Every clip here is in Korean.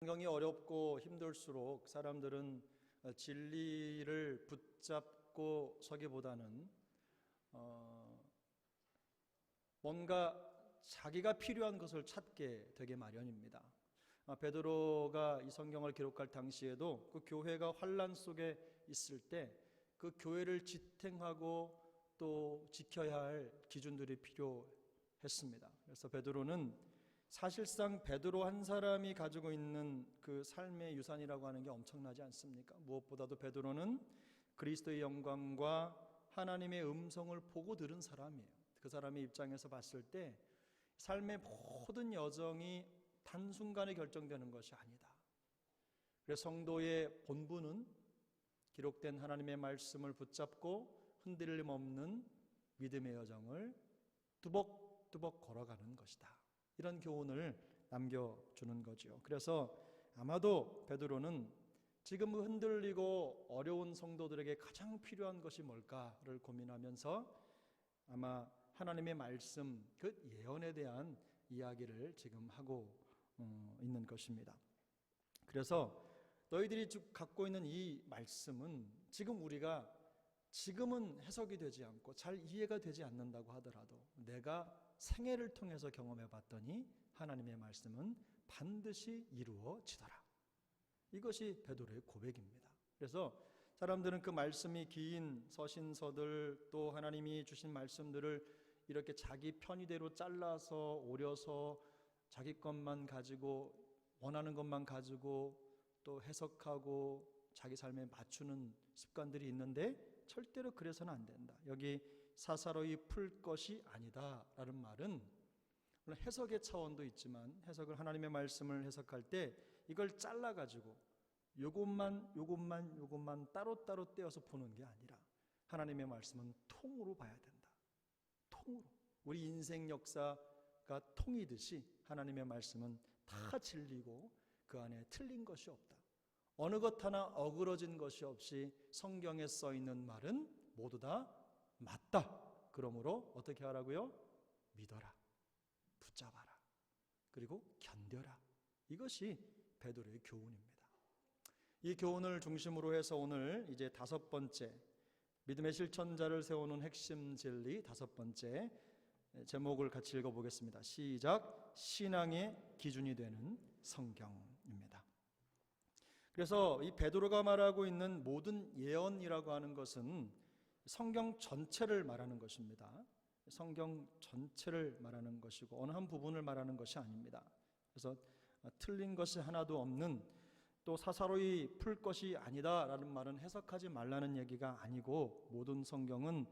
성경이 어렵고 힘들수록 사람들은 진리를 붙잡고 서기보다는 뭔가 자기가 필요한 것을 찾게 되게 마련입니다. 베드로가 이 성경을 기록할 당시에도 그 교회가 환난 속에 있을 때 그 교회를 지탱하고 또 지켜야 할 기준들이 필요했습니다. 그래서 베드로는 사실상 베드로 한 사람이 가지고 있는 그 삶의 유산이라고 하는 게 엄청나지 않습니까? 무엇보다도 베드로는 그리스도의 영광과 하나님의 음성을 보고 들은 사람이에요. 그 사람의 입장에서 봤을 때 삶의 모든 여정이 단순간에 결정되는 것이 아니다. 그래서 성도의 본분은 기록된 하나님의 말씀을 붙잡고 흔들림 없는 믿음의 여정을 뚜벅뚜벅 걸어가는 것이다. 이런 교훈을 남겨주는 거죠. 그래서 아마도 베드로는 지금 흔들리고 어려운 성도들에게 가장 필요한 것이 뭘까를 고민하면서 아마 하나님의 말씀, 그 예언에 대한 이야기를 지금 하고 있는 것입니다. 그래서 너희들이 갖고 있는 이 말씀은 지금은 해석이 되지 않고 잘 이해가 되지 않는다고 하더라도 내가 생애를 통해서 경험해 봤더니 하나님의 말씀은 반드시 이루어지더라. 이것이 베드로의 고백입니다. 그래서 사람들은 그 말씀이 긴 서신서들 또 하나님이 주신 말씀들을 이렇게 자기 편의대로 잘라서 오려서 자기 것만 가지고 원하는 것만 가지고 또 해석하고 자기 삶에 맞추는 습관들이 있는데 절대로 그래서는 안 된다. 여기 사사로이 풀 것이 아니다 라는 말은 물론 해석의 차원도 있지만 해석을 하나님의 말씀을 해석할 때 이걸 잘라가지고 요것만 따로따로 떼어서 보는 게 아니라 하나님의 말씀은 통으로 봐야 된다. 통으로. 우리 인생 역사가 통이듯이 하나님의 말씀은 다 진리고 그 안에 틀린 것이 없다. 어느 것 하나 어그러진 것이 없이 성경에 써 있는 말은 모두 다 맞다. 그러므로 어떻게 하라고요? 믿어라. 붙잡아라. 그리고 견뎌라. 이것이 베드로의 교훈입니다. 이 교훈을 중심으로 해서 오늘 이제 5번째 믿음의 실천자를 세우는 핵심 진리 5번째 제목을 같이 읽어보겠습니다. 시작. 신앙의 기준이 되는 성경입니다. 그래서 이 베드로가 말하고 있는 모든 예언이라고 하는 것은 성경 전체를 말하는 것입니다. 성경 전체를 말하는 것이고 어느 한 부분을 말하는 것이 아닙니다. 그래서 틀린 것이 하나도 없는 또 사사로이 풀 것이 아니다 라는 말은 해석하지 말라는 얘기가 아니고 모든 성경은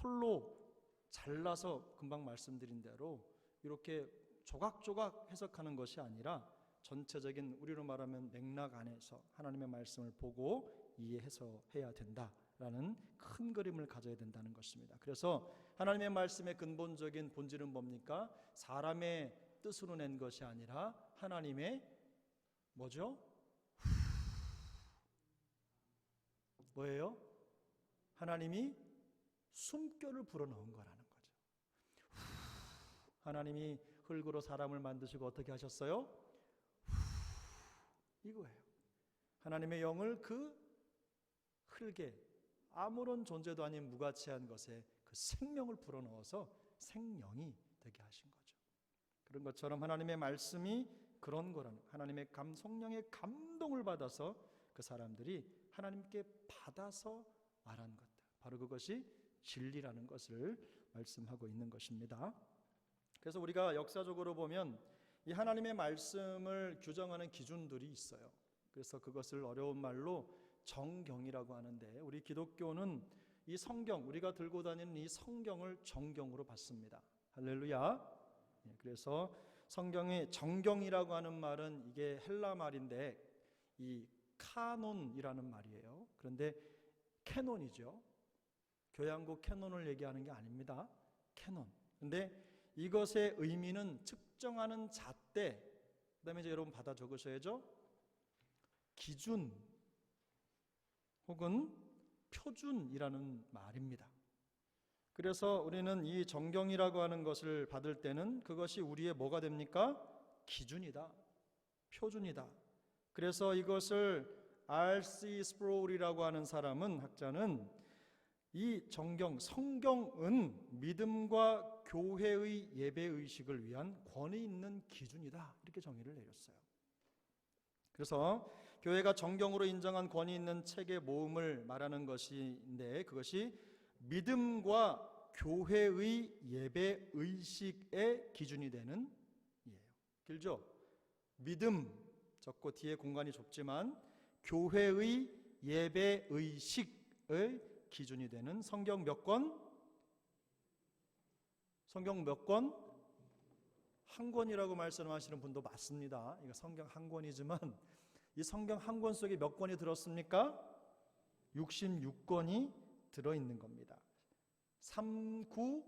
홀로 잘라서 금방 말씀드린 대로 이렇게 조각조각 해석하는 것이 아니라 전체적인 우리로 말하면 맥락 안에서 하나님의 말씀을 보고 이해해서 해야 된다라는 큰 그림을 가져야 된다는 것입니다. 그래서 하나님의 말씀의 근본적인 본질은 뭡니까? 사람의 뜻으로 낸 것이 아니라 하나님의 뭐죠? 뭐예요? 하나님이 숨결을 불어넣은 거라는 거죠. 하나님이 흙으로 사람을 만드시고 어떻게 하셨어요? 이거예요. 하나님의 영을 그 흙에 아무런 존재도 아닌 무가치한 것에 그 생명을 불어넣어서 생명이 되게 하신 거죠. 그런 것처럼 하나님의 말씀이 그런 거라는 하나님의 성령의 감동을 받아서 그 사람들이 하나님께 받아서 말한 것들, 바로 그것이 진리라는 것을 말씀하고 있는 것입니다. 그래서 우리가 역사적으로 보면 이 하나님의 말씀을 규정하는 기준들이 있어요. 그래서 그것을 어려운 말로 정경이라고 하는데 우리 기독교는 이 성경, 우리가 들고 다니는 이 성경을 정경으로 받습니다. 할렐루야. 그래서 성경의 정경이라고 하는 말은 이게 헬라 말인데 이 카논이라는 말이에요. 그런데 캐논이죠. 교양국 캐논을 얘기하는 게 아닙니다. 캐논. 그런데 이것의 의미는 측정하는 잣대, 그 다음에 이제 여러분 받아 적으셔야죠. 기준 혹은 표준이라는 말입니다. 그래서 우리는 이 정경이라고 하는 것을 받을 때는 그것이 우리의 뭐가 됩니까? 기준이다, 표준이다. 그래서 이것을 R.C. 스프롤이라고 하는 사람은, 학자는 이 성경은 믿음과 교회의 예배의식을 위한 권위 있는 기준이다, 이렇게 정의를 내렸어요. 그래서 교회가 정경으로 인정한 권위 있는 책의 모음을 말하는 것인데, 그것이 믿음과 교회의 예배의식의 기준이 되는 이에요. 길죠? 믿음 적고 뒤에 공간이 좁지만 교회의 예배의식의 기준이 되는 성경 몇 권? 성경 몇 권? 한 권이라고 말씀하시는 분도 맞습니다. 이거 성경 한 권이지만 이 성경 한 권 속에 몇 권이 들었습니까? 66권이 들어있는 겁니다. 39,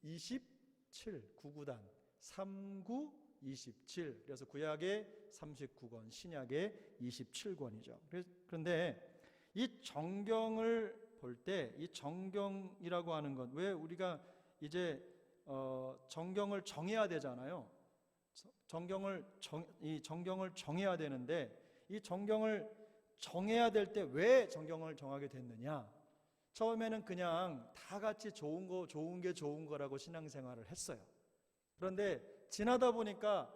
27, 9구단 39, 27. 그래서 구약에 39권, 신약에 27권이죠. 그런데 이 정경을 볼 때 이 정경이라고 하는 것, 왜 우리가 이제 정경을 정해야 되잖아요. 정경을 정해야 되는데, 이 정경을 정해야 될 때 왜 정경을 정하게 됐느냐? 처음에는 그냥 다 같이 좋은 게 좋은 거라고 신앙생활을 했어요. 그런데 지나다 보니까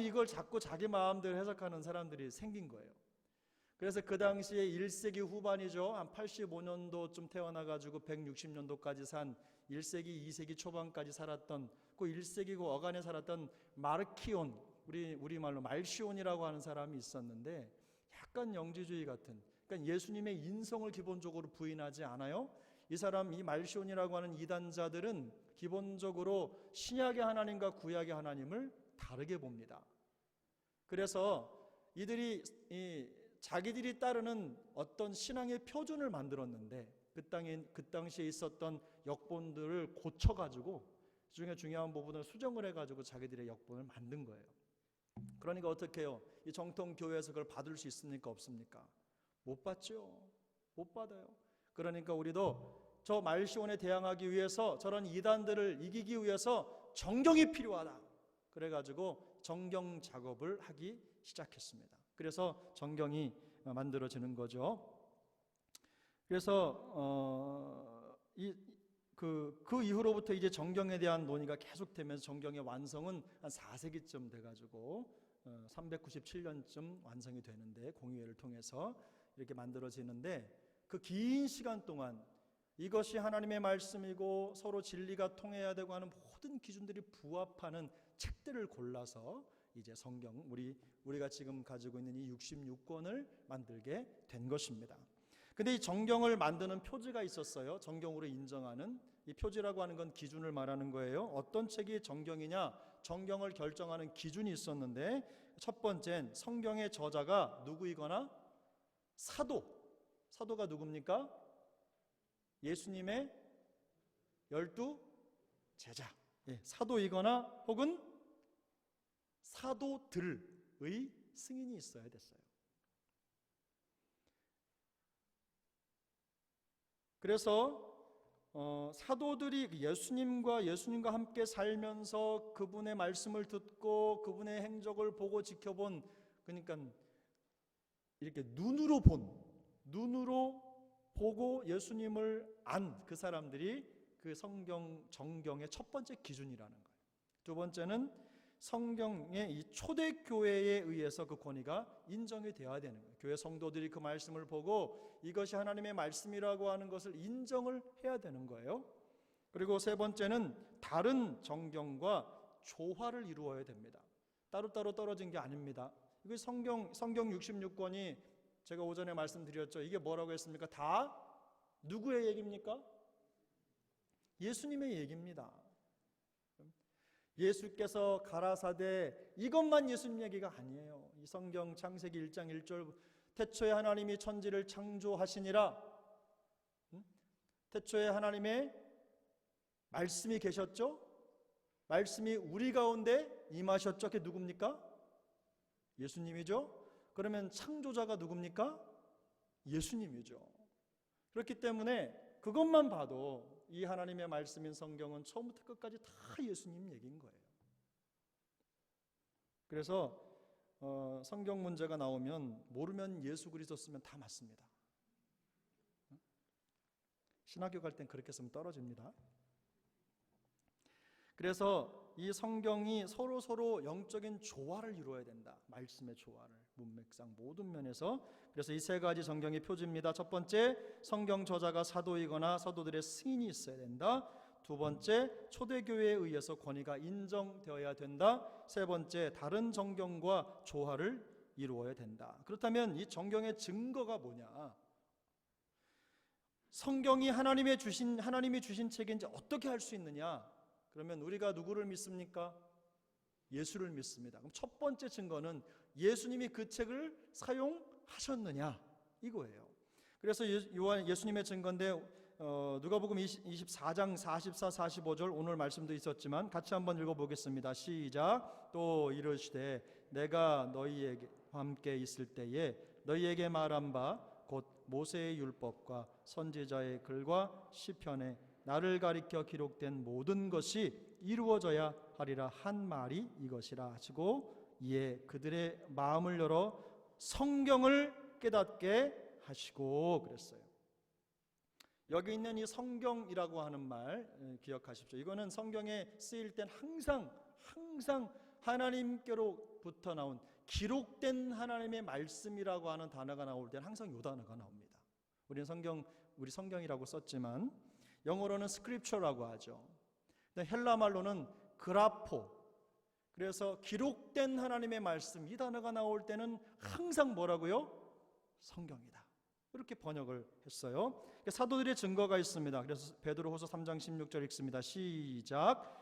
이걸 자꾸 자기 마음대로 해석하는 사람들이 생긴 거예요. 그래서 그 당시에 1세기 후반이죠. 한 85년도쯤 태어나가지고 160년도까지 산 1세기, 2세기 초반까지 살았던 그 1세기 그 어간에 살았던 마르키온, 우리말로 말시온이라고 하는 사람이 있었는데, 약간 영지주의 같은, 그러니까 예수님의 인성을 기본적으로 부인하지 않아요. 이 말시온이라고 하는 이단자들은 기본적으로 신약의 하나님과 구약의 하나님을 다르게 봅니다. 그래서 이들이 자기들이 따르는 어떤 신앙의 표준을 만들었는데, 그 당시에 있었던 역본들을 고쳐가지고 그 중에 중요한 부분을 수정을 해가지고 자기들의 역본을 만든 거예요. 그러니까 어떻게 해요? 이 정통교회에서 그걸 받을 수 있습니까? 없습니까? 못 받죠. 못 받아요. 그러니까 우리도 저 말시온에 대항하기 위해서, 저런 이단들을 이기기 위해서 정경이 필요하다. 그래가지고 정경 작업을 하기 시작했습니다. 그래서 정경이 만들어지는 거죠. 그래서 그 이후로부터 이제 정경에 대한 논의가 계속되면서 정경의 완성은 한 4세기쯤 돼가지고 397년쯤 완성이 되는데, 공의회를 통해서 이렇게 만들어지는데, 그 긴 시간 동안 이것이 하나님의 말씀이고 서로 진리가 통해야 되고 하는 모든 기준들이 부합하는 책들을 골라서 이제 성경, 우리가 지금 가지고 있는 이 66권을 만들게 된 것입니다. 근데 이 정경을 만드는 표지가 있었어요. 정경으로 인정하는 이 표지라고 하는 건 기준을 말하는 거예요. 어떤 책이 정경이냐, 정경을 결정하는 기준이 있었는데, 첫 번째는 성경의 저자가 누구이거나 사도가 누굽니까? 예수님의 12 제자, 사도이거나 혹은 사도들의 승인이 있어야 됐어요. 그래서 사도들이 예수님과 함께 살면서 그분의 말씀을 듣고 그분의 행적을 보고 지켜본, 그러니까 이렇게 눈으로 보고 예수님을 안 그 사람들이 그 정경의 첫 번째 기준이라는 거예요. 두 번째는 성경의 이 초대교회에 의해서 그 권위가 인정이 되어야 되는 거예요. 교회 성도들이 그 말씀을 보고 이것이 하나님의 말씀이라고 하는 것을 인정을 해야 되는 거예요. 그리고 세 번째는 다른 정경과 조화를 이루어야 됩니다. 따로따로 떨어진 게 아닙니다. 이거 성경 66권이 제가 오전에 말씀드렸죠. 이게 뭐라고 했습니까? 다 누구의 얘기입니까? 예수님의 얘기입니다. 예수께서 가라사대, 이것만 예수님 얘기가 아니에요. 이 성경 창세기 1장 1절, 태초에 하나님이 천지를 창조하시니라. 태초에 하나님의 말씀이 계셨죠? 말씀이 우리 가운데 임하셨죠? 그게 누굽니까? 예수님이죠? 그러면 창조자가 누굽니까? 예수님이죠. 그렇기 때문에 그것만 봐도 이 하나님의 말씀인 성경은 처음부터 끝까지 다 예수님 얘기인 거예요. 그래서 성경 문제가 나오면 모르면 예수 그리스도 쓰면 다 맞습니다. 신학교 갈 땐 그렇게 쓰면 떨어집니다. 그래서 이 성경이 서로 영적인 조화를 이루어야 된다. 말씀의 조화를, 문맥상 모든 면에서. 그래서 이 세 가지 성경의 표지입니다. 첫 번째, 성경 저자가 사도이거나 사도들의 승인이 있어야 된다. 두 번째, 초대교회에 의해서 권위가 인정되어야 된다. 세 번째, 다른 정경과 조화를 이루어야 된다. 그렇다면 이 정경의 증거가 뭐냐? 성경이 하나님이 주신 책인지 어떻게 알 수 있느냐? 그러면 우리가 누구를 믿습니까? 예수를 믿습니다. 그럼 첫 번째 증거는 예수님이 그 책을 사용하셨느냐 이거예요. 그래서 예수님의 증거인데 누가복음 24장 44, 45절 오늘 말씀도 있었지만 같이 한번 읽어보겠습니다. 시작. 또 이르시되 내가 너희와 함께 있을 때에 너희에게 말한 바 곧 모세의 율법과 선지자의 글과 시편에 나를 가리켜 기록된 모든 것이 이루어져야 하리라 한 말이 이것이라 하시고 이에 그들의 마음을 열어 성경을 깨닫게 하시고 그랬어요. 여기 있는 이 성경이라고 하는 말 기억하십시오. 이거는 성경에 쓰일 땐 항상 하나님께로부터 나온 기록된 하나님의 말씀이라고 하는 단어가 나올 때는 항상 이 단어가 나옵니다. 우리 성경이라고 썼지만 영어로는 스크립처라고 하죠. 헬라 말로는 그라포. 그래서 기록된 하나님의 말씀 이 단어가 나올 때는 항상 뭐라고요? 성경이다. 이렇게 번역을 했어요. 사도들의 증거가 있습니다. 그래서 베드로후서 3장 16절 읽습니다. 시작.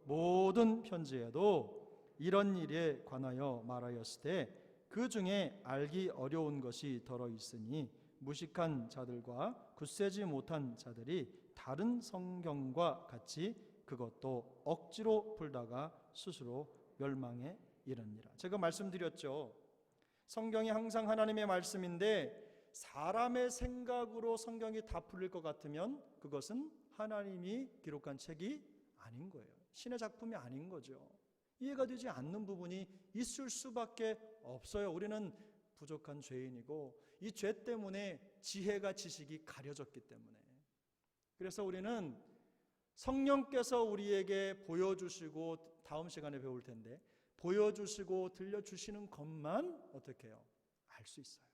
모든 편지에도 이런 일에 관하여 말하였으되 그 중에 알기 어려운 것이 더러 있으니 무식한 자들과 굳세지 못한 자들이 다른 성경과 같이 그것도 억지로 풀다가 스스로 멸망에 이르니라. 제가 말씀드렸죠. 성경이 항상 하나님의 말씀인데 사람의 생각으로 성경이 다 풀릴 것 같으면 그것은 하나님이 기록한 책이 아닌 거예요. 신의 작품이 아닌 거죠. 이해가 되지 않는 부분이 있을 수밖에 없어요. 우리는 부족한 죄인이고 이 죄 때문에 지혜가 지식이 가려졌기 때문에. 그래서 우리는 성령께서 우리에게 보여주시고 다음 시간에 배울 텐데 보여주시고 들려주시는 것만 어떻게 해요? 알 수 있어요.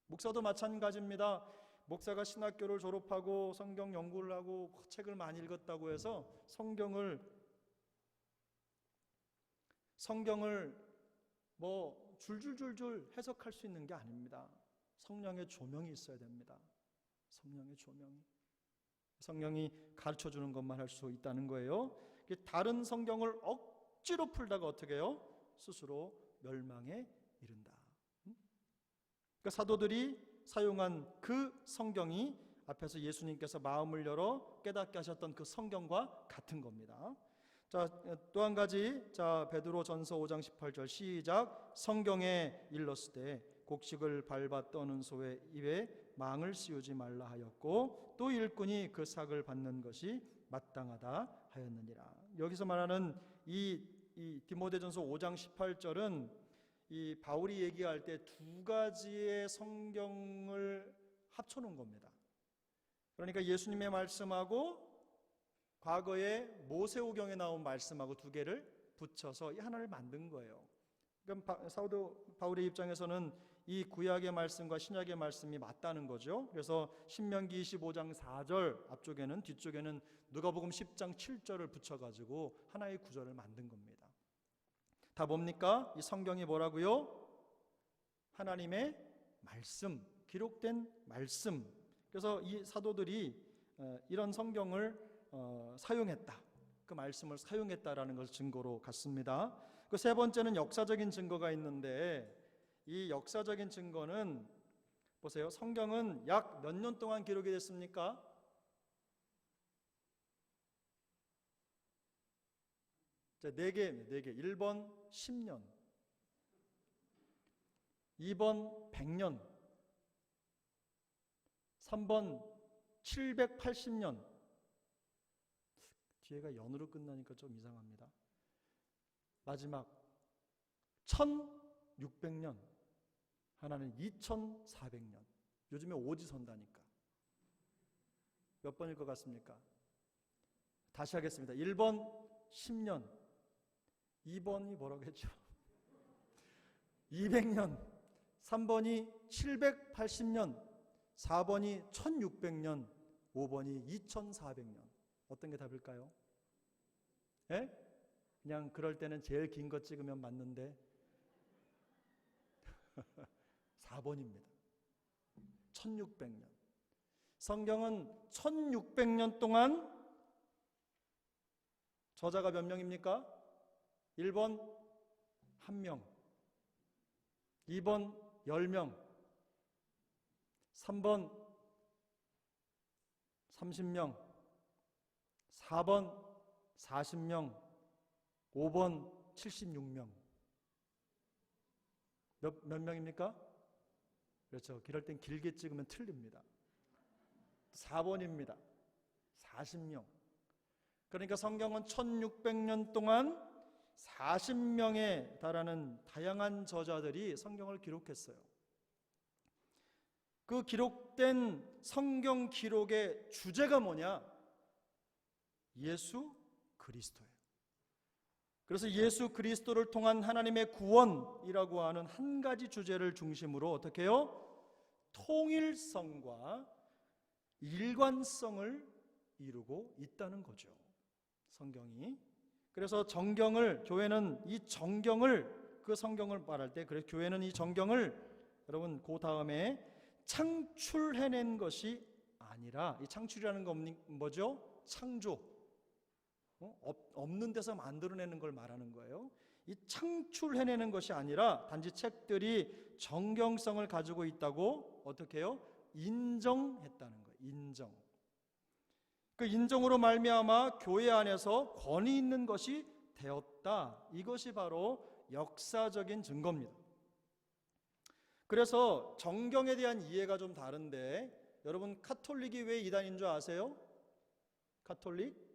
목사도 마찬가지입니다. 목사가 신학교를 졸업하고 성경 연구를 하고 책을 많이 읽었다고 해서 성경을 뭐 줄줄줄줄 해석할 수 있는 게 아닙니다. 성령의 조명이 있어야 됩니다. 성령의 조명이. 성령이 가르쳐주는 것만 할 수 있다는 거예요. 다른 성경을 억지로 풀다가 어떻게 해요? 스스로 멸망에 이른다. 그러니까 사도들이 사용한 그 성경이 앞에서 예수님께서 마음을 열어 깨닫게 하셨던 그 성경과 같은 겁니다. 자, 또 한 가지. 자, 베드로전서 5장 18절 시작. 성경에 일렀으되 곡식을 밟아 떠는 소의 입에 망을 씌우지 말라 하였고 또 일꾼이 그 삭을 받는 것이 마땅하다 하였느니라. 여기서 말하는 이 디모데전서 5장 18절은 이 바울이 얘기할 때 두 가지의 성경을 합쳐놓은 겁니다. 그러니까 예수님의 말씀하고 과거에 모세오경에 나온 말씀하고 두 개를 붙여서 이 하나를 만든 거예요. 그럼 사도 바울의 입장에서는 이 구약의 말씀과 신약의 말씀이 맞다는 거죠. 그래서 신명기 25장 4절 앞쪽에는 뒤쪽에는 누가복음 10장 7절을 붙여가지고 하나의 구절을 만든 겁니다. 다 뭡니까? 이 성경이 뭐라고요? 하나님의 말씀, 기록된 말씀. 그래서 이 사도들이 이런 성경을 사용했다. 그 말씀을 사용했다라는 것을 증거로 갖습니다. 그 세 번째는 역사적인 증거가 있는데 이 역사적인 증거는 보세요. 성경은 약 몇 년 동안 기록이 됐습니까? 자, 네 개. 1번 10년, 2번 100년, 3번 780년. 뒤에가 연으로 끝나니까 좀 이상합니다. 마지막 1600년, 하나는 2400년. 요즘에 오지선다니까. 몇 번일 것 같습니까? 다시 하겠습니다. 1번 10년, 2번이 뭐라고 했죠? 200년, 3번이 780년, 4번이 1600년, 5번이 2400년. 어떤 게 답일까요? 예? 그냥 그럴 때는 제일 긴 거 찍으면 맞는데 4번입니다. 1600년. 성경은 1600년 동안 저자가 몇 명입니까? 1번 1명, 2번 10명, 3번 30명, 4번 40명, 5번 76명. 몇 명입니까? 그렇죠. 이럴 땐 길게 찍으면 틀립니다. 4번입니다. 40명. 그러니까 성경은 1600년 동안 40명에 달하는 다양한 저자들이 성경을 기록했어요. 그 기록된 성경 기록의 주제가 뭐냐? 예수 그리스도예요. 그래서 예수 그리스도를 통한 하나님의 구원이라고 하는 한 가지 주제를 중심으로 어떻게 해요? 통일성과 일관성을 이루고 있다는 거죠, 성경이. 그래서 정경을, 교회는 이 정경을, 그 성경을 말할 때, 그래서 교회는 이 정경을 여러분 그 다음에 창출해낸 것이 아니라, 이 창출이라는 건 뭐죠? 창조, 없는 데서 만들어내는 걸 말하는 거예요. 이 창출해내는 것이 아니라 단지 책들이 정경성을 가지고 있다고 어떻게 해요? 인정했다는 거예요. 인정. 그 인정으로 말미암아 교회 안에서 권위 있는 것이 되었다. 이것이 바로 역사적인 증거입니다. 그래서 정경에 대한 이해가 좀 다른데, 여러분 카톨릭이 왜 이단인 줄 아세요? 카톨릭?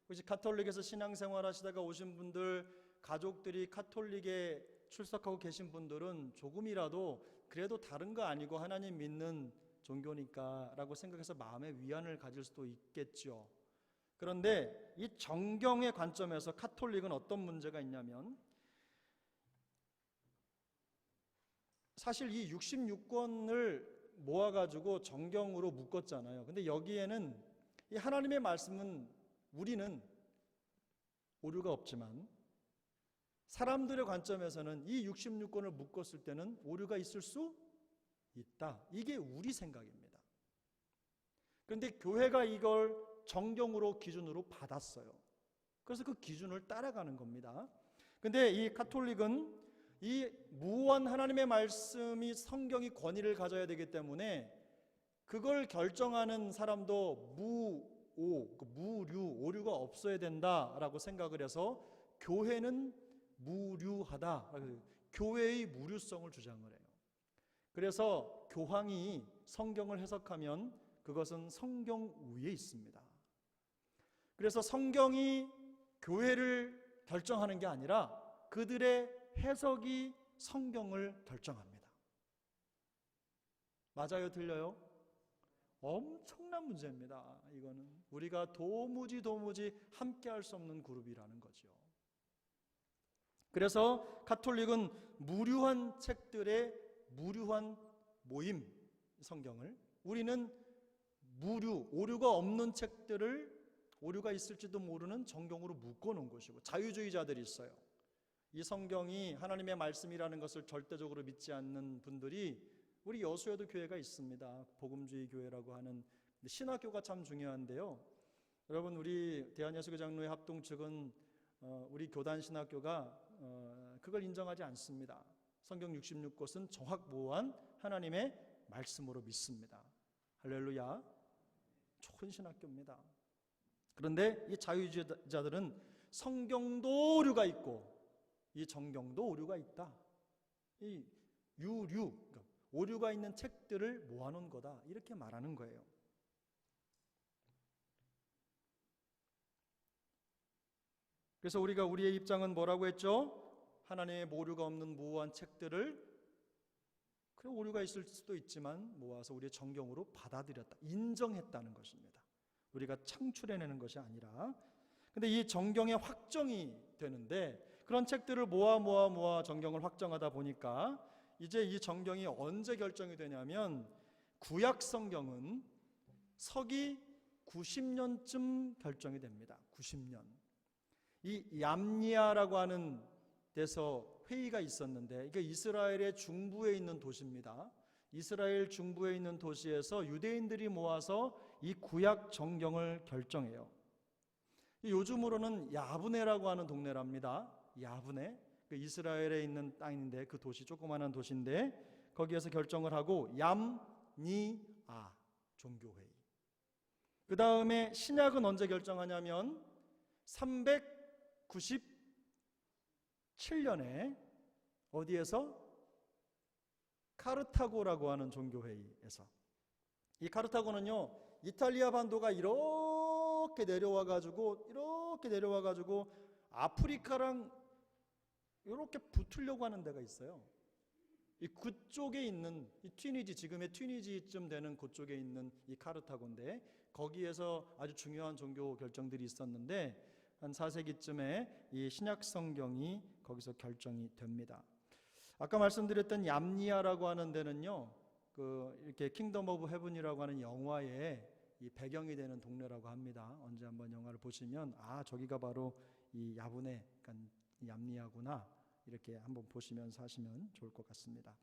혹시 카톨릭에서 신앙생활 하시다가 오신 분들, 가족들이 카톨릭에 출석하고 계신 분들은 조금이라도 그래도 다른 거 아니고 하나님 믿는 종교니까 라고 생각해서 마음의 위안을 가질 수도 있겠죠. 그런데 이 정경의 관점에서 카톨릭은 어떤 문제가 있냐면, 사실 이 66권을 모아가지고 정경으로 묶었잖아요. 근데 여기에는 이 하나님의 말씀은 우리는 오류가 없지만 사람들의 관점에서는 이 66권을 묶었을 때는 오류가 있을 수 있다. 이게 우리 생각입니다. 그런데 교회가 이걸 정경으로 기준으로 받았어요. 그래서 그 기준을 따라가는 겁니다. 근데 이 카톨릭은 이 무한 하나님의 말씀이, 성경이 권위를 가져야 되기 때문에 그걸 결정하는 사람도 무류, 오류가 없어야 된다라고 생각을 해서 교회는 무류하다, 교회의 무류성을 주장을 해요. 그래서 교황이 성경을 해석하면 그것은 성경 위에 있습니다. 그래서 성경이 교회를 결정하는 게 아니라 그들의 해석이 성경을 결정합니다. 맞아요? 틀려요? 엄청난 문제입니다. 이거는 우리가 도무지 함께 할 수 없는 그룹이라는 거죠. 그래서 카톨릭은 무료한 책들의 무료한 모임, 성경을, 우리는 오류가 없는 책들을 오류가 있을지도 모르는 정경으로 묶어놓은 것이고, 자유주의자들이 있어요. 이 성경이 하나님의 말씀이라는 것을 절대적으로 믿지 않는 분들이 우리 여수에도 교회가 있습니다. 복음주의 교회라고 하는. 신학교가 참 중요한데요, 여러분 우리 대한예수교장로회 합동 측은 우리 교단 신학교가 그걸 인정하지 않습니다. 성경 66곳은 정확무한 하나님의 말씀으로 믿습니다. 할렐루야. 좋은 신학교입니다. 그런데 이 자유주의자들은 성경도 오류가 있고 이 정경도 오류가 있다. 이 그러니까 오류가 있는 책들을 모아놓은 거다, 이렇게 말하는 거예요. 그래서 우리가 우리의 입장은 뭐라고 했죠? 하나님의 모류가 없는 무오한 책들을 그래 오류가 있을 수도 있지만 모아서 우리의 정경으로 받아들였다, 인정했다는 것입니다. 우리가 창출해내는 것이 아니라. 근데 이 정경의 확정이 되는데 그런 책들을 모아 정경을 확정하다 보니까 이제 이 정경이 언제 결정이 되냐면 구약 성경은 서기 90년쯤 결정이 됩니다. 90년. 이 얌니아라고 하는 데서 회의가 있었는데 이게 이스라엘의 중부에 있는 도시입니다. 이스라엘 중부에 있는 도시에서 유대인들이 모아서 이 구약 정경을 결정해요. 요즘으로는 야브네라고 하는 동네랍니다. 야브네. 그 이스라엘에 있는 땅인데 그 도시 조그마한 도시인데 거기에서 결정을 하고 얌니아 종교회의. 그 다음에 신약은 언제 결정하냐면 397년에 어디에서? 카르타고라고 하는 종교회의에서. 이 카르타고는요 이탈리아 반도가 이렇게 내려와 가지고 아프리카랑 이렇게 붙으려고 하는 데가 있어요. 이 그쪽에 있는 이 튀니지, 지금의 튀니지쯤 되는 그쪽에 있는 이 카르타고인데 거기에서 아주 중요한 종교 결정들이 있었는데 한 4세기쯤에 이 신약 성경이 거기서 결정이 됩니다. 아까 말씀드렸던 얌니아라고 하는 데는요, 이렇게 킹덤 오브 헤븐이라고 하는 영화의 이 배경이 되는 동네라고 합니다. 언제 한번 영화를 보시면 저기가 바로 이 야브네, 그러니까 얌니아구나, 이렇게 한번 보시면서 하시면 좋을 것 같습니다.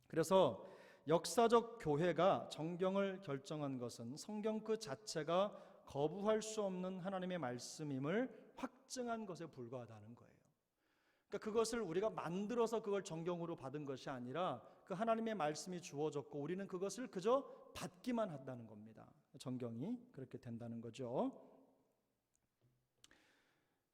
그래서 역사적 교회가 정경을 결정한 것은 성경 그 자체가 거부할 수 없는 하나님의 말씀임을 확증한 것에 불과하다는 거예요. 그러니까 그것을 우리가 만들어서 그걸 정경으로 받은 것이 아니라 그 하나님의 말씀이 주어졌고 우리는 그것을 그저 받기만 한다는 겁니다. 정경이 그렇게 된다는 거죠.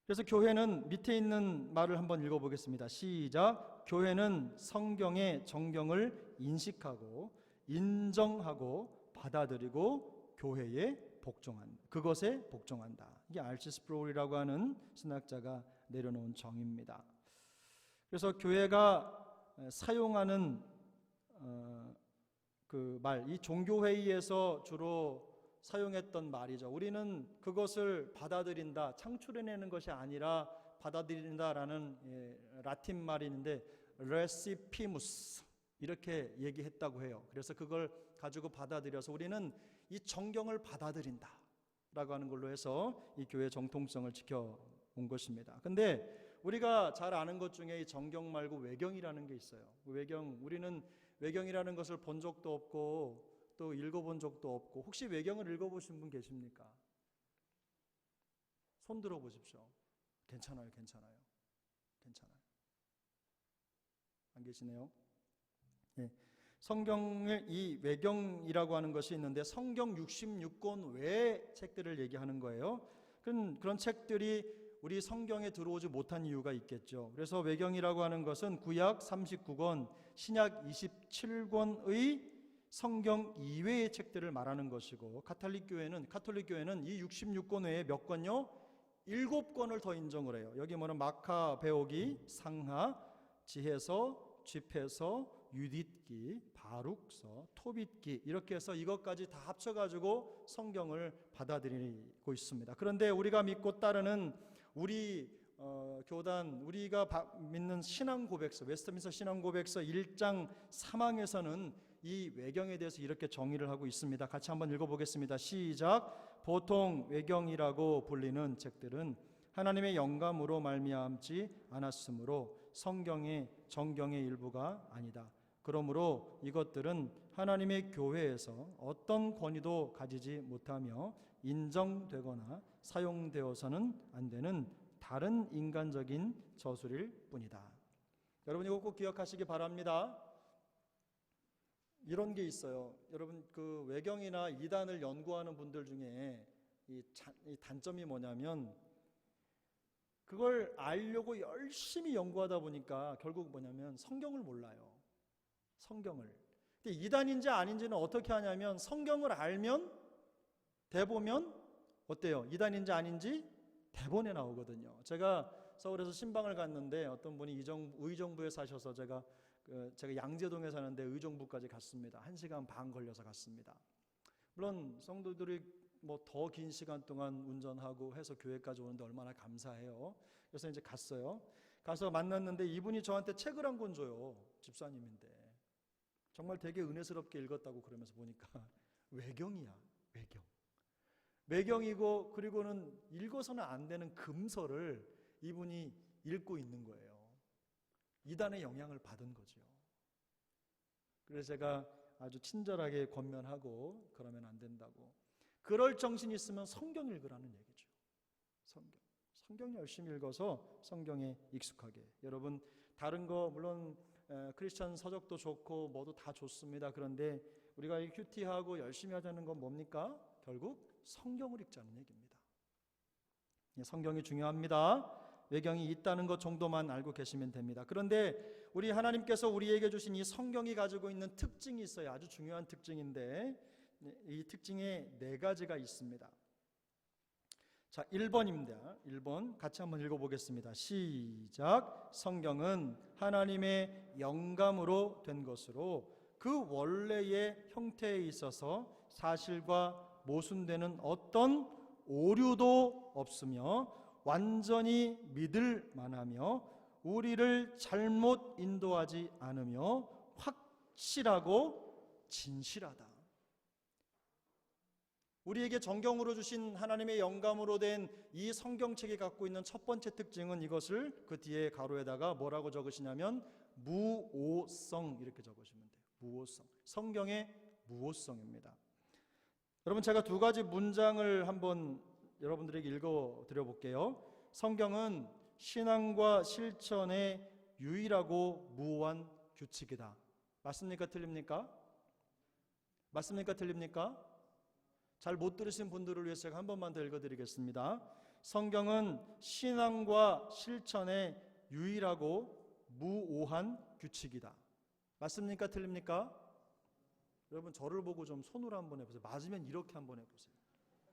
그래서 교회는 밑에 있는 말을 한번 읽어보겠습니다. 시작. 교회는 성경의 정경을 인식하고 인정하고 받아들이고 교회에 그것에 복종한다. 이게 R.C. 스프롤이라고 하는 신학자가 내려놓은 정의입니다. 그래서 교회가 사용하는 그 말, 이 종교회의에서 주로 사용했던 말이죠. 우리는 그것을 받아들인다, 창출해내는 것이 아니라 받아들인다라는 라틴 말이 있는데 레시피무스 이렇게 얘기했다고 해요. 그래서 그걸 가지고 받아들여서 우리는 이 정경을 받아들인다 라고 하는 걸로 해서 이 교회의 정통성을 지켜온 것입니다. 근데 우리가 잘 아는 것 중에 이 정경 말고 외경이라는 게 있어요. 우리는 외경이라는 것을 본 적도 없고 또 읽어본 적도 없고, 혹시 외경을 읽어보신 분 계십니까? 손 들어보십시오. 괜찮아요. 안 계시네요. 네. 성경의 이 외경이라고 하는 것이 있는데 성경 66권 외의 책들을 얘기하는 거예요. 그런 책들이 우리 성경에 들어오지 못한 이유가 있겠죠. 그래서 외경이라고 하는 것은 구약 39권, 신약 27권의 성경 이외의 책들을 말하는 것이고, 카톨릭 교회는 이 66권 외에 몇 권요? 7권을 더 인정을 해요. 여기 뭐는 마카베오기, 상하, 지혜서, 집회서, 유딧기, 바룩서, 토빗기, 이렇게 해서 이것까지 다 합쳐가지고 성경을 받아들이고 있습니다. 그런데 우리가 믿고 따르는 우리 교단, 우리가 믿는 신앙고백서, 웨스트민스터 신앙고백서 1장 3항에서는 이 외경에 대해서 이렇게 정의를 하고 있습니다. 같이 한번 읽어보겠습니다. 시작. 보통 외경이라고 불리는 책들은 하나님의 영감으로 말미암지 않았으므로 성경의 정경의 일부가 아니다. 그러므로 이것들은 하나님의 교회에서 어떤 권위도 가지지 못하며 인정되거나 사용되어서는 안 되는 다른 인간적인 저술일 뿐이다. 여러분 이거 꼭 기억하시기 바랍니다. 이런 게 있어요. 여러분 그 외경이나 이단을 연구하는 분들 중에 이 단점이 뭐냐면 그걸 알려고 열심히 연구하다 보니까 결국 뭐냐면 성경을 몰라요. 성경을. 근데 이단인지 아닌지는 어떻게 하냐면 성경을 알면 대보면 어때요? 이단인지 아닌지 대본에 나오거든요. 제가 서울에서 신방을 갔는데 어떤 분이 의정부에 사셔서 제가 양재동에 사는데 의정부까지 갔습니다. 1시간 반 걸려서 갔습니다. 물론 성도들이 뭐 더 긴 시간 동안 운전하고 해서 교회까지 오는데 얼마나 감사해요. 그래서 이제 갔어요. 가서 만났는데 이분이 저한테 책을 한 권 줘요. 집사님인데 정말 되게 은혜스럽게 읽었다고 그러면서 보니까 외경이야. 외경이고, 그리고는 읽어서는 안 되는 금서를 이분이 읽고 있는 거예요. 이단의 영향을 받은 거죠. 그래서 제가 아주 친절하게 권면하고 그러면 안 된다고. 그럴 정신이 있으면 성경 읽으라는 얘기죠. 성경 열심히 읽어서 성경에 익숙하게. 여러분, 다른 거 물론 크리스천 서적도 좋고 뭐도 다 좋습니다. 그런데 우리가 큐티하고 열심히 하자는 건 뭡니까? 결국 성경을 읽자는 얘기입니다. 성경이 중요합니다. 외경이 있다는 것 정도만 알고 계시면 됩니다. 그런데 우리 하나님께서 우리에게 주신 이 성경이 가지고 있는 특징이 있어요. 아주 중요한 특징인데 이 특징에 4가지가 있습니다. 자, 1번입니다. 1번 같이 한번 읽어보겠습니다. 시작. 성경은 하나님의 영감으로 된 것으로 그 원래의 형태에 있어서 사실과 모순되는 어떤 오류도 없으며 완전히 믿을 만하며 우리를 잘못 인도하지 않으며 확실하고 진실하다. 우리에게 정경으로 주신 하나님의 영감으로 된 이 성경책이 갖고 있는 첫 번째 특징은 이것을 그 뒤에 가로에다가 뭐라고 적으시냐면 무오성 이렇게 적으시면 돼요. 무오성. 성경의 무오성입니다. 여러분, 제가 2가지 문장을 한번 여러분들에게 읽어드려 볼게요. 성경은 신앙과 실천의 유일하고 무오한 규칙이다. 맞습니까? 틀립니까? 맞습니까? 틀립니까? 잘 못 들으신 분들을 위해서 제가 한 번만 더 읽어드리겠습니다. 성경은 신앙과 실천의 유일하고 무오한 규칙이다. 맞습니까? 틀립니까? 여러분, 저를 보고 좀 손으로 한번 해보세요. 맞으면 이렇게 한번 해보세요.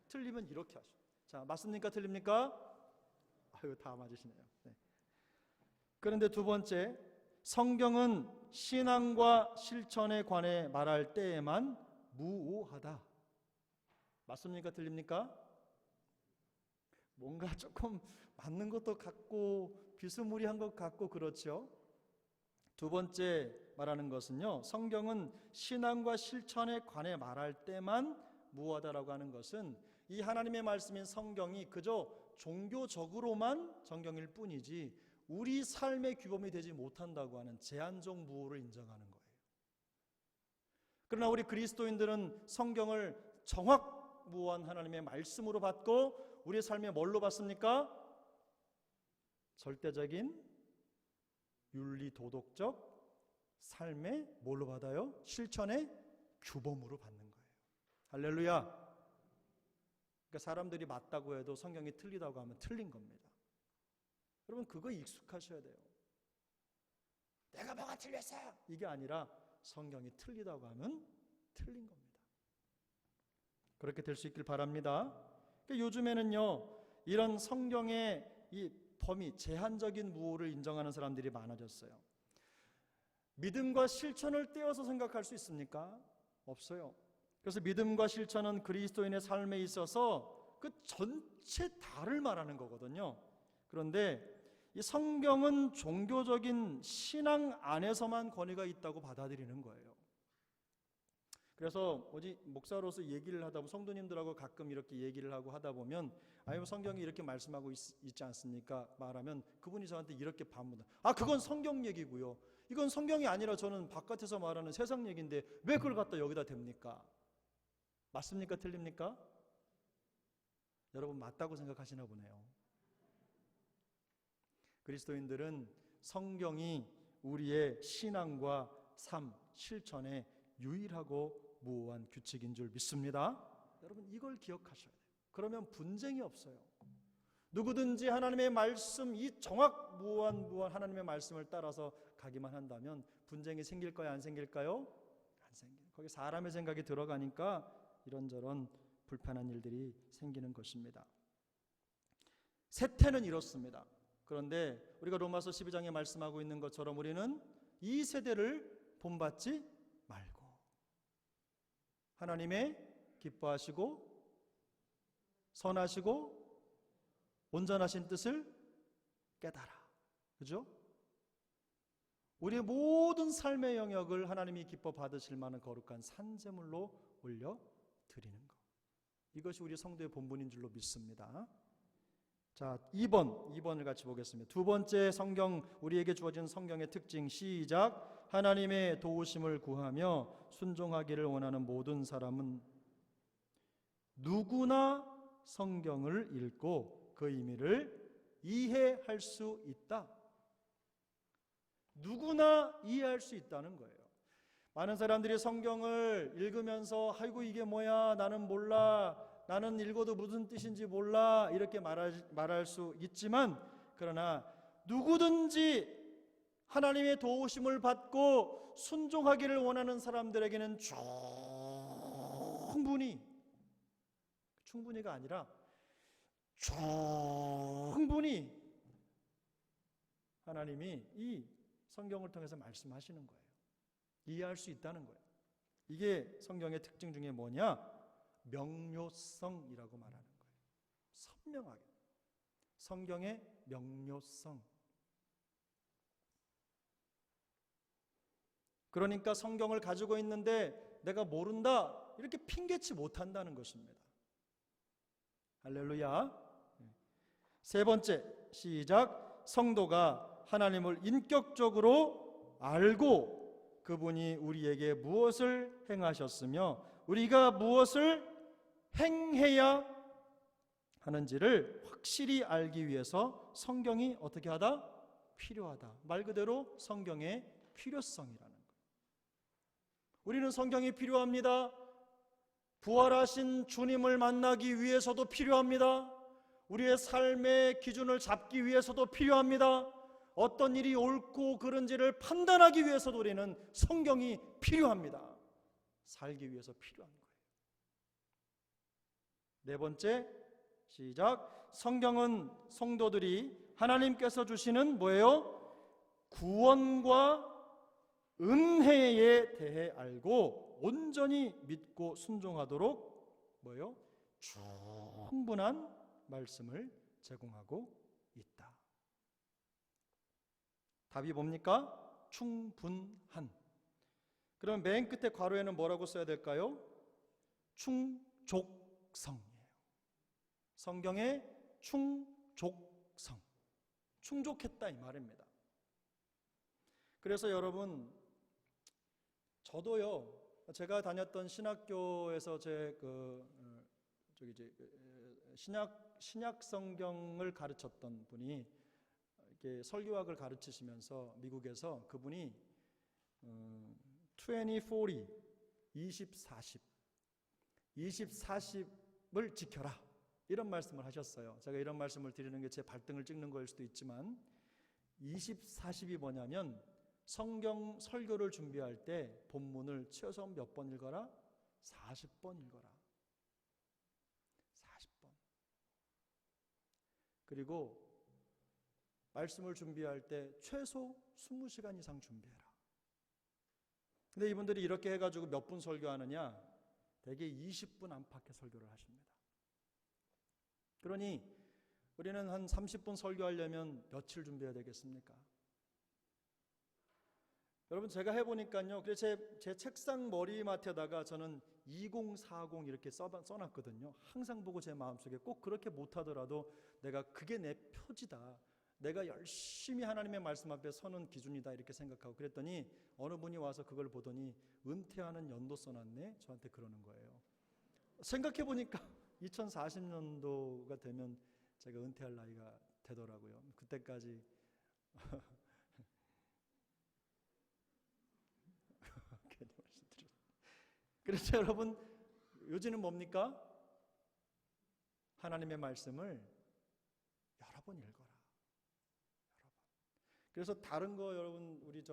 틀리면 이렇게 하시죠. 자, 맞습니까? 틀립니까? 아유, 다 맞으시네요. 네. 그런데 2번째, 성경은 신앙과 실천에 관해 말할 때에만 무오하다. 맞습니까? 틀립니까? 뭔가 조금 맞는 것도 같고 비스무리한 것 같고 그렇죠. 2번째 말하는 것은요, 성경은 신앙과 실천에 관해 말할 때만 무오하다라고 하는 것은 이 하나님의 말씀인 성경이 그저 종교적으로만 성경일 뿐이지 우리 삶의 규범이 되지 못한다고 하는 제한적 무오를 인정하는 거예요. 그러나 우리 그리스도인들은 성경을 정확무오한 하나님의 말씀으로 받고 우리의 삶에 뭘로 받습니까? 절대적인 윤리 도덕적 삶의 뭘로 받아요? 실천의 규범으로 받는 거예요. 할렐루야. 그러니까 사람들이 맞다고 해도 성경이 틀리다고 하면 틀린 겁니다. 여러분, 그거 익숙하셔야 돼요. 내가 뭐가 틀렸어? 이게 아니라 성경이 틀리다고 하면 틀린 겁니다. 그렇게 될 수 있길 바랍니다. 그러니까 요즘에는요, 이런 성경의 이 범위, 제한적인 무오를 인정하는 사람들이 많아졌어요. 믿음과 실천을 떼어서 생각할 수 있습니까? 없어요. 그래서 믿음과 실천은 그리스도인의 삶에 있어서 그 전체 다를 말하는 거거든요. 그런데 이 성경은 종교적인 신앙 안에서만 권위가 있다고 받아들이는 거예요. 그래서 목사로서 얘기를 하다 보면 성도님들하고 가끔 이렇게 얘기를 하고 하다 보면 아니 성경이 이렇게 말씀하고 있지 않습니까? 말하면 그분이 저한테 이렇게 반문해요. 그건 성경 얘기고요. 이건 성경이 아니라 저는 바깥에서 말하는 세상 얘기인데 왜 그걸 갖다 여기다 댑니까? 맞습니까? 틀립니까? 여러분, 맞다고 생각하시나 보네요. 그리스도인들은 성경이 우리의 신앙과 삶, 실천의 유일하고 무오한 규칙인 줄 믿습니다. 여러분, 이걸 기억하셔야 돼요. 그러면 분쟁이 없어요. 누구든지 하나님의 말씀, 이 무오한 하나님의 말씀을 따라서 가기만 한다면 분쟁이 생길까요? 안 생길까요? 안 생겨요. 거기 사람의 생각이 들어가니까 이런저런 불편한 일들이 생기는 것입니다. 세태는 이렇습니다. 그런데 우리가 로마서 12장에 말씀하고 있는 것처럼 우리는 이 세대를 본받지 말고 하나님의 기뻐하시고 선하시고 온전하신 뜻을 깨달아. 그죠? 우리의 모든 삶의 영역을 하나님이 기뻐 받으실 만한 거룩한 산제물로 올려 드리는 것. 이것이 우리 성도의 본분인 줄로 믿습니다. 자, 2번을 같이 보겠습니다. 두 번째 성경, 우리에게 주어진 성경의 특징, 시작. 하나님의 도우심을 구하며 순종하기를 원하는 모든 사람은 누구나 성경을 읽고 그 의미를 이해할 수 있다. 누구나 이해할 수 있다는 거예요. 많은 사람들이 성경을 읽으면서 아이고 이게 뭐야, 나는 몰라, 나는 읽어도 무슨 뜻인지 몰라, 이렇게 말할 수 있지만, 그러나 누구든지 하나님의 도우심을 받고 순종하기를 원하는 사람들에게는 충분히가 아니라 충분히 하나님이 이 성경을 통해서 말씀하시는 거예요. 이해할 수 있다는 거예요. 이게 성경의 특징 중에 뭐냐? 명료성이라고 말하는 거예요. 선명하게. 성경의 명료성. 그러니까 성경을 가지고 있는데 내가 모른다, 이렇게 핑계치 못한다는 것입니다. 할렐루야. 세 번째, 시작. 성도가 하나님을 인격적으로 알고 그분이 우리에게 무엇을 행하셨으며 우리가 무엇을 행해야 하는지를 확실히 알기 위해서 성경이 어떻게 하다? 필요하다. 말 그대로 성경의 필요성이라는 거예요. 우리는 성경이 필요합니다. 부활하신 주님을 만나기 위해서도 필요합니다. 우리의 삶의 기준을 잡기 위해서도 필요합니다. 어떤 일이 옳고 그른지를 판단하기 위해서도 우리는 성경이 필요합니다. 살기 위해서 필요한 거예요. 네 번째, 시작. 성경은 성도들이 하나님께서 주시는 뭐예요? 구원과 은혜에 대해 알고 온전히 믿고 순종하도록 뭐예요? 충분한 말씀을 제공하고 있다. 답이 뭡니까? 충분한. 그럼 맨 끝에 괄호에는 뭐라고 써야 될까요? 충족성이에요. 성경의 충족성. 충족했다 이 말입니다. 그래서 여러분, 저도요, 제가 다녔던 신학교에서 신약 성경을 가르쳤던 분이 이렇게 설교학을 가르치시면서 미국에서 그분이 20-40, 20-40, 20-40을 지켜라, 이런 말씀을 하셨어요. 제가 이런 말씀을 드리는 게 제 발등을 찍는 거일 수도 있지만 20-40이 뭐냐면 성경 설교를 준비할 때 본문을 최소 몇 번 읽어라? 40번 읽어라. 40번. 그리고 말씀을 준비할 때 최소 20시간 이상 준비해라. 근데 이분들이 이렇게 해가지고 몇 분 설교하느냐? 대개 20분 안팎의 설교를 하십니다. 그러니 우리는 한 30분 설교하려면 며칠 준비해야 되겠습니까? 여러분, 제가 해보니까요, 그래서 제 책상 머리맡에다가 저는 2040 이렇게 써놨거든요. 항상 보고 제 마음속에 꼭 그렇게 못하더라도 내가 그게 내 표지다, 내가 열심히 하나님의 말씀 앞에 서는 기준이다, 이렇게 생각하고 그랬더니 어느 분이 와서 그걸 보더니 은퇴하는 연도 써놨네, 저한테 그러는 거예요. 생각해보니까 2040년도가 되면 제가 은퇴할 나이가 되더라고요. 그때까지 그래서 여러분, 요지는 뭡니까? 하나님의 말씀을 여러 번 읽어라. 여러 번. 그래서 다른 거 여러분, 우리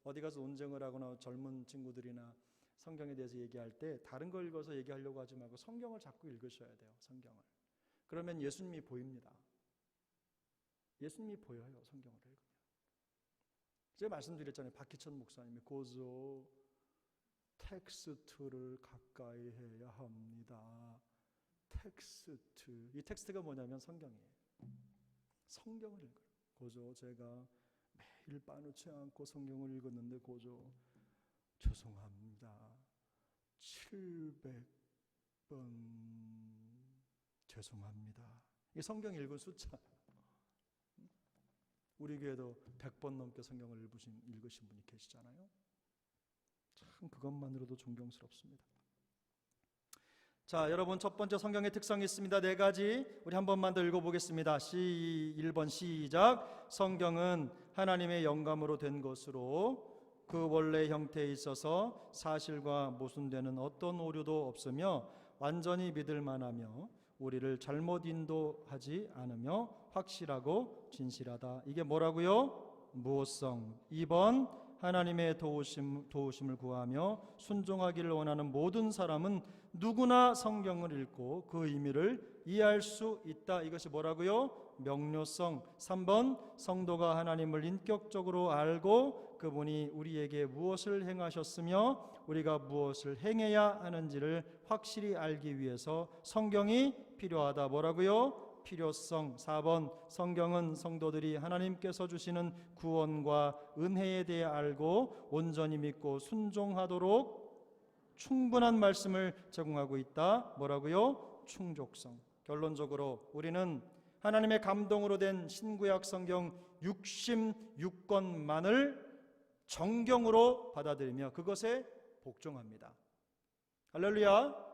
어디 가서 논쟁을 하거나 젊은 친구들이나 성경에 대해서 얘기할 때 다른 거 읽어서 얘기하려고 하지 말고 성경을 자꾸 읽으셔야 돼요. 성경을. 그러면 예수님이 보입니다. 예수님이 보여요. 성경을 읽으면. 제가 말씀드렸잖아요. 박희천 목사님이 고조 텍스트를 가까이 해야 합니다. 텍스트. 이 텍스트가 뭐냐면 성경이에요. 성경을 읽어요. 고조 제가 매일 빠놓지 않고 성경을 읽었는데 고조 죄송합니다. 700번 죄송합니다. 이 성경 읽은 숫자. 우리 교회도 100번 넘게 성경을 읽으신 분이 계시잖아요. 참 그것만으로도 존경스럽습니다. 자, 여러분 첫 번째 성경의 특성이 있습니다. 4가지. 우리 한 번만 더 읽어보겠습니다. 1번 시작. 성경은 하나님의 영감으로 된 것으로 그 원래 형태에 있어서 사실과 모순되는 어떤 오류도 없으며 완전히 믿을 만하며 우리를 잘못 인도하지 않으며 확실하고 진실하다. 이게 뭐라고요? 무엇성. 2번 하나님의 도우심을 구하며 순종하기를 원하는 모든 사람은 누구나 성경을 읽고 그 의미를 이해할 수 있다. 이것이 뭐라고요? 명료성. 3번 성도가 하나님을 인격적으로 알고 그분이 우리에게 무엇을 행하셨으며 우리가 무엇을 행해야 하는지를 확실히 알기 위해서 성경이 필요하다. 뭐라고요? 필요성. 4번 성경은 성도들이 하나님께서 주시는 구원과 은혜에 대해 알고 온전히 믿고 순종하도록 충분한 말씀을 제공하고 있다. 뭐라고요? 충족성. 결론적으로 우리는 하나님의 감동으로 된 신구약 성경 66권만을 정경으로 받아들이며 그것에 복종합니다. 할렐루야.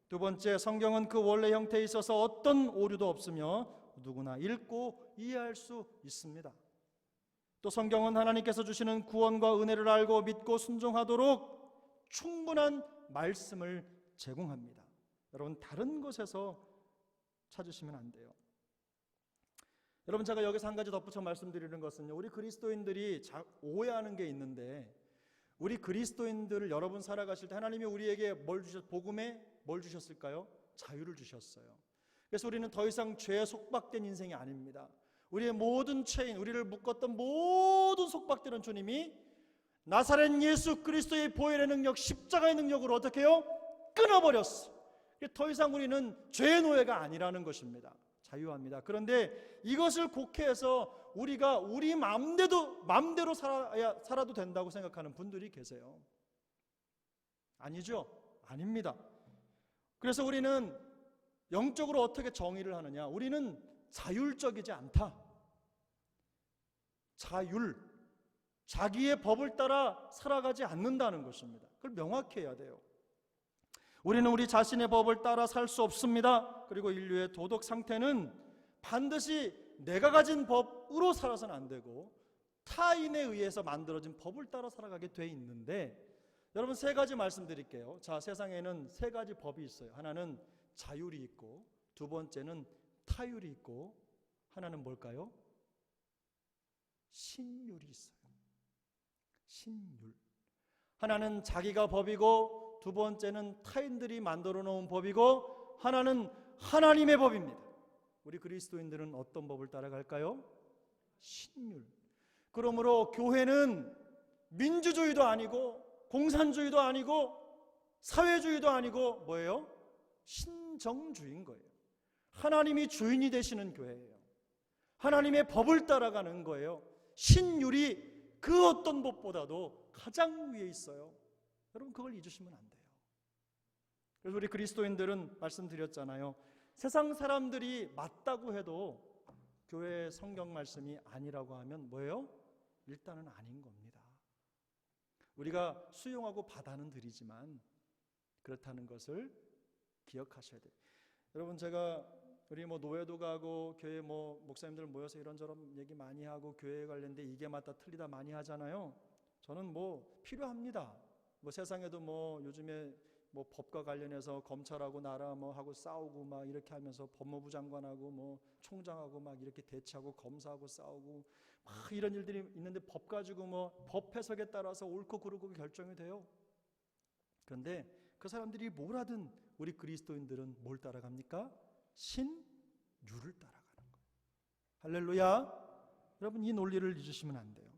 두 번째, 성경은 그 원래 형태에 있어서 어떤 오류도 없으며 누구나 읽고 이해할 수 있습니다. 또 성경은 하나님께서 주시는 구원과 은혜를 알고 믿고 순종하도록 충분한 말씀을 제공합니다. 여러분 다른 것에서 찾으시면 안 돼요. 여러분 제가 여기서 한 가지 덧붙여 말씀드리는 것은요, 우리 그리스도인들이 오해하는 게 있는데, 우리 그리스도인들을 여러분 살아가실 때 하나님이 우리에게 복음에 뭘 주셨을까요? 자유를 주셨어요. 그래서 우리는 더 이상 죄에 속박된 인생이 아닙니다. 우리의 모든 죄인, 우리를 묶었던 모든 속박들은 주님이 나사렛 예수 그리스도의 보혈의 능력, 십자가의 능력으로 어떻게 해요? 끊어버렸어. 더 이상 우리는 죄의 노예가 아니라는 것입니다. 자유합니다. 그런데 이것을 곡해해서 우리가 우리 마음대로 살아도 된다고 생각하는 분들이 계세요. 아니죠? 아닙니다. 그래서 우리는 영적으로 어떻게 정의를 하느냐? 우리는 자율적이지 않다. 자기의 법을 따라 살아가지 않는다는 것입니다. 그걸 명확히 해야 돼요. 우리는 우리 자신의 법을 따라 살 수 없습니다. 그리고 인류의 도덕 상태는 반드시 내가 가진 법으로 살아서는 안 되고 타인에 의해서 만들어진 법을 따라 살아가게 돼 있는데, 여러분 3가지 말씀드릴게요. 자, 세상에는 3가지 법이 있어요. 하나는 자율이 있고, 두 번째는 타율이 있고, 하나는 뭘까요? 신율이 있어요. 신율. 하나는 자기가 법이고, 두 번째는 타인들이 만들어 놓은 법이고, 하나는 하나님의 법입니다. 우리 그리스도인들은 어떤 법을 따라갈까요? 신율. 그러므로 교회는 민주주의도 아니고 공산주의도 아니고 사회주의도 아니고 뭐예요? 신정주의인 거예요. 하나님이 주인이 되시는 교회예요. 하나님의 법을 따라가는 거예요. 신율이 그 어떤 법보다도 가장 위에 있어요. 여러분 그걸 잊으시면 안 돼요. 그래서 우리 그리스도인들은 말씀드렸잖아요. 세상 사람들이 맞다고 해도 교회의 성경 말씀이 아니라고 하면 뭐예요? 일단은 아닌 겁니다. 우리가 수용하고 받아는 드리지만 그렇다는 것을 기억하셔야 돼요. 여러분 제가 우리 노회도 가고 교회 목사님들 모여서 이런저런 얘기 많이 하고 교회에 관련된 이게 맞다 틀리다 많이 하잖아요. 저는 필요합니다. 세상에도 요즘에 법과 관련해서 검찰하고 나라 하고 싸우고 막 이렇게 하면서 법무부 장관하고 총장하고 막 이렇게 대치하고 검사하고 싸우고 막 이런 일들이 있는데 법 가지고 법 해석에 따라서 옳고 그르고 결정이 돼요. 그런데 그 사람들이 뭘 하든 우리 그리스도인들은 뭘 따라갑니까? 신율을 따라가는 거예요. 할렐루야. 여러분, 이 논리를 잊으시면 안 돼요.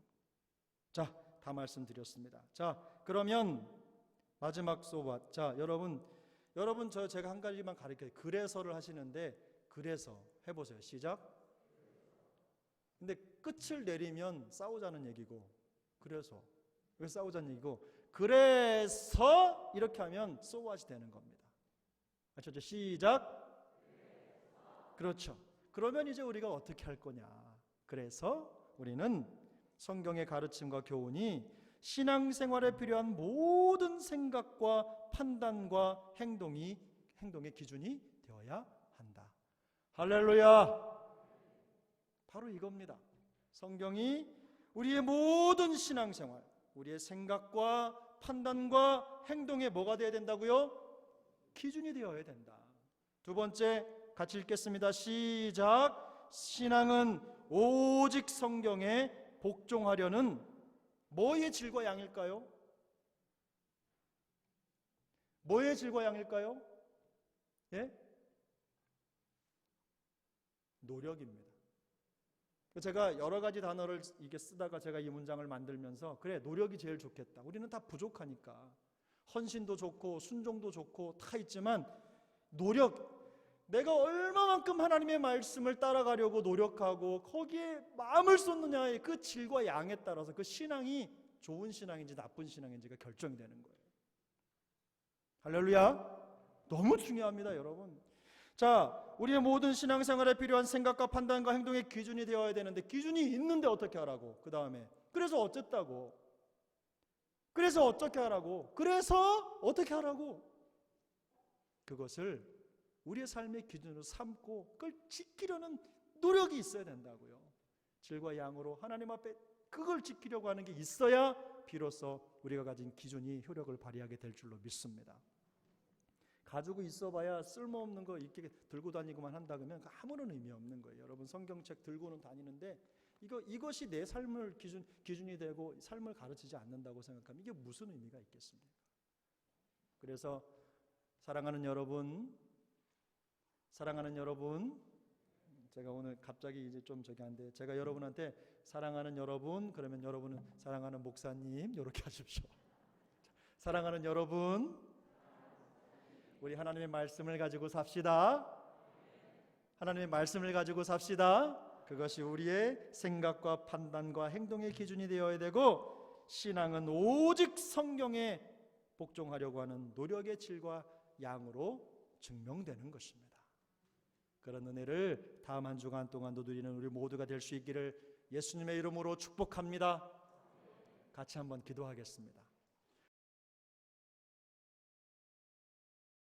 자, 다 말씀드렸습니다. 자, 그러면 마지막 소바. 자, 여러분 제가 한 가지만 가르쳐요. 그래서를 하시는데, 그래서 해보세요. 시작. 근데 끝을 내리면 싸우자는 얘기고, 그래서 왜 싸우자는 얘기고, 그래서 이렇게 하면 소왓이 되는 겁니다. 아시죠? 시작. 그렇죠. 그러면 이제 우리가 어떻게 할 거냐. 그래서 우리는 성경의 가르침과 교훈이 신앙생활에 필요한 모든 생각과 판단과 행동의 기준이 되어야 한다. 할렐루야. 바로 이겁니다. 성경이 우리의 모든 신앙생활, 우리의 생각과 판단과 행동에 뭐가 되어야 된다고요? 기준이 되어야 된다. 두 번째, 같이 읽겠습니다. 시작. 신앙은 오직 성경에 복종하려는 뭐의 질과 양일까요? 뭐의 질과 양일까요? 예? 노력입니다. 제가 여러 가지 단어를 이게 쓰다가 제가 이 문장을 만들면서, 그래, 노력이 제일 좋겠다. 우리는 다 부족하니까. 헌신도 좋고 순종도 좋고 다 있지만, 노력, 내가 얼마만큼 하나님의 말씀을 따라가려고 노력하고 거기에 마음을 쏟느냐의 그 질과 양에 따라서 그 신앙이 좋은 신앙인지 나쁜 신앙인지가 결정이 되는 거예요. 할렐루야. 너무 중요합니다, 여러분. 자, 우리의 모든 신앙생활에 필요한 생각과 판단과 행동의 기준이 되어야 되는데, 기준이 있는데 어떻게 하라고? 그 다음에 그래서 어쨌다고? 그래서 어떻게 하라고? 그래서 어떻게 하라고? 그것을 우리의 삶의 기준으로 삼고 그걸 지키려는 노력이 있어야 된다고요. 질과 양으로 하나님 앞에 그걸 지키려고 하는 게 있어야 비로소 우리가 가진 기준이 효력을 발휘하게 될 줄로 믿습니다. 가지고 있어봐야 쓸모없는 거 이렇게 들고 다니고만 한다 그러면 아무런 의미 없는 거예요. 여러분, 성경책 들고는 다니는데 이것이 내 삶을 기준이 되고 삶을 가르치지 않는다고 생각하면 이게 무슨 의미가 있겠습니까? 그래서 사랑하는 여러분, 제가 오늘 갑자기 이제 좀 저기 한데, 제가 여러분한테 사랑하는 여러분 그러면 여러분은 사랑하는 목사님 이렇게 하십시오. 사랑하는 여러분, 우리 하나님의 말씀을 가지고 삽시다. 하나님의 말씀을 가지고 삽시다. 그것이 우리의 생각과 판단과 행동의 기준이 되어야 되고, 신앙은 오직 성경에 복종하려고 하는 노력의 질과 양으로 증명되는 것입니다. 그런 은혜를 다음 한 주간 동안도 누리는 우리 모두가 될 수 있기를 예수님의 이름으로 축복합니다. 같이 한번 기도하겠습니다.